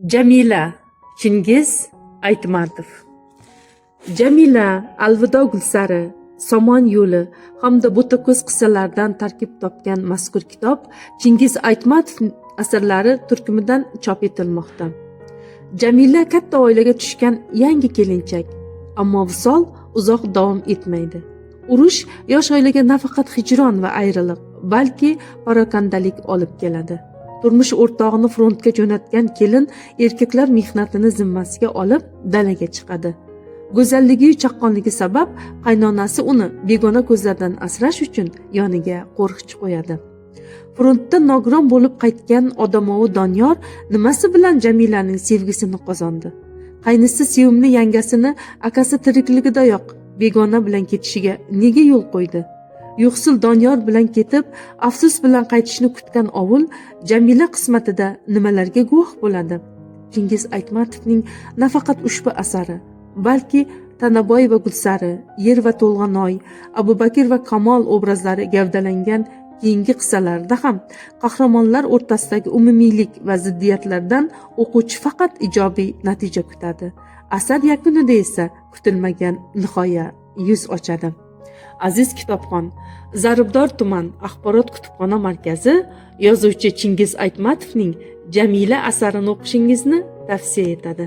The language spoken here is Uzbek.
Jamila Chingiz Aytmatov. Jamila, Alvido Gulsari, Somon yo'li hamda Bo'tako'z qissalaridan tarkib topgan mazkur kitob Chingiz Aytmatov asarlari turkumidan chop etilmoqda. Jamila katta oilaga tushgan yangi kelinchak, ammo visol uzoq davom etmaydi. Urush yosh oilaga nafaqat hijron va ayriliq, balki parokandalik olib keladi. Turmush o'rtog'ini frontga jo'natgan kelin erkaklar mehnatini zimmasiga olib dalaga chiqadi. Go'zalligi va chaqqonligi sabab qaynonasi uni begona ko'zlardan asrash uchun yoniga qo'rqich qo'yadi. Frontda nogiron bo'lib qaytgan odamovi Doniyor nimasi bilan Jamilaning sevgisini qozondi? Qaynisi sevimli yangasini akasi tirikligidayoq begona bilan ketishiga nega yo'l qo'ydi? Yo'qsil Doniyor bilan ketib, afsus bilan qaytishni kutgan ovul Jamila qismatida nimalarga guvoh bo'ladi? Chingiz Aytmatovning nafaqat ushbu asari, balki Tanaboy va Gulsari, Yer va To'lg'anoy, Abubakir va Kamol obrazlari gavdalangan keyingi qissalarda ham qahramonlar o'rtasidagi umumiylik va ziddiyatlardan o'quvchi faqat ijobiy natija kutadi. Asar yakunida esa kutilmagan nihoya yuz ochadi. Aziz kitobxon, Zaribdor tuman axborot kutubxona markazi yozuvchi Chingiz Aytmatovning Jamila asarini o'qishingizni tavsiya etadi.